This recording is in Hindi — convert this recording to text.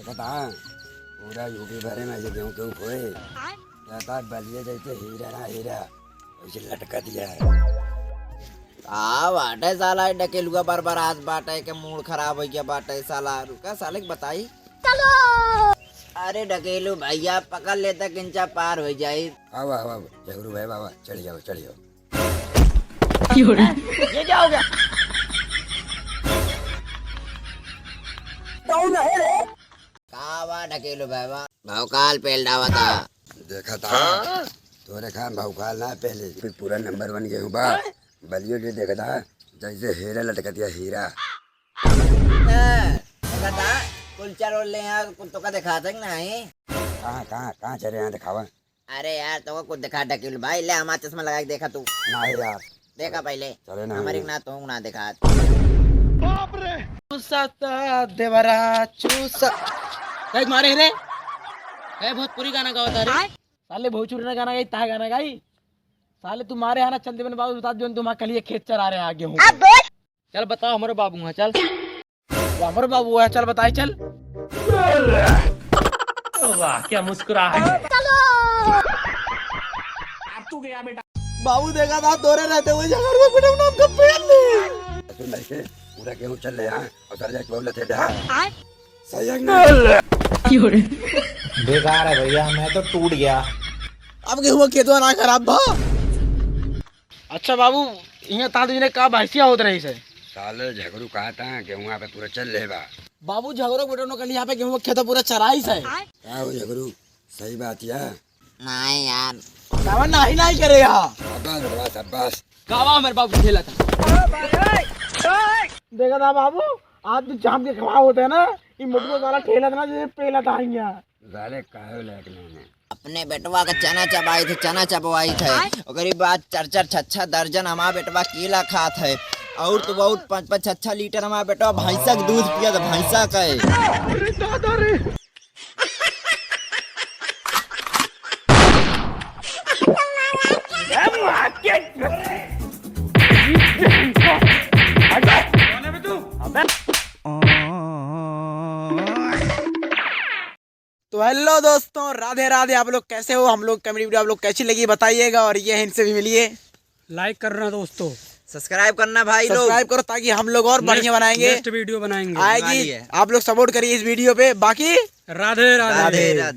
देखता पूरा यूपी भरे में जो गेहूँ क्यों खोए कहता बलिए जैसे हीरा ना हीरा उसे लटका दिया है। बाटे साला डकेलुआ बार आज बाटे के मूड खराब हो गया बाटे साला रुका साले के बताई चलो। अरे डकेलू भैया पकड़ लेता किंचा पार हो जाये। आओ आओ आओ जगरू भाई बाबा चढ़ जाओ चढ़ जाओ। ये क्या हो गया? कावा ढकेलो बाबा भौकाल पेल डावा था। देखा था तोरे खान भौकाल ना पहले फिर पूरा नंबर 1 गेहूँ बा बलियो जो देखा था जैसे हीरा लटका दिया हीरा। देखा था कुलचा रोल ले यहाँ कुत्तों का दिखा था नहीं। कहाँ चले यहाँ दिखावा। अरे यार तो कुछ दिखा ढकेलू भाई ले हमारा चश्मा लगा के देखा तू ना यार देखा पहले चले ना हमारी ना तो ना देखा। बाप रे देवरा चूसा मारे रे भोजपुरी गाना गाता रे साले भोजपुरी ना गाना गाई ता गाना गाई साले तुम्हारे यहाँ चल देवन बाबू बता दो तुम्हारे कल खेत चरा रहे आगे हूँ। चल बताओ हमारे बाबू है चल वो हमारे बाबू है चल बताई चल। वाह क्या मुस्कुरा है। तू गया बेटा बाबू देखा था तोरे रहते हुए जगह में बेटा नाम का पेड़ ले पूरा गेहूँ चल रहे हैं और सर जाके बोलते सही है बेकार है भैया मैं तो टूट गया। अब गेहूं खेतवा ना खराब भा। अच्छा बाबू यहाँ ता तुझने कहा भैंसिया होत रही से साले झगड़ू कहा था गेहूँ पे पूरा चल रहे बा। बाबू झगड़ो बेटो कल यहाँ पे गेहूं खेत पूरा चराई से क्या हो झगड़ू सही बात है नहीं यार कावा नहीं करे यहाँ शाबाश कावा मेरे बाबू खेला था देखा था बाबू आज तो जाम के खवा होते है ना ये मुझको सारा ठेला था ना जैसे पेला था यहाँ साले काहे लायक नहीं है। अपने बेटवा का चना चबाई थे चना चबवाई थे और बाद 4-4 दर्जन हमारा बेटवा केला खात है और तो बहुत 5-5 लीटर हमारा बेटवा भैंसा का दूध पिया था भैंसा का। तो हेलो दोस्तों राधे राधे आप लोग कैसे हो। हम लोग कॉमेडी वीडियो आप लोग कैसी लगी बताइएगा और ये इनसे भी मिलिए लाइक करना दोस्तों सब्सक्राइब करना भाई लोग सब्सक्राइब करो ताकि हम लोग और बढ़िया बनाएंगे नेक्स्ट वीडियो बनाएंगे आएगी। आप लोग सपोर्ट करिए इस वीडियो पे बाकी राधे राधे। राधे राधे।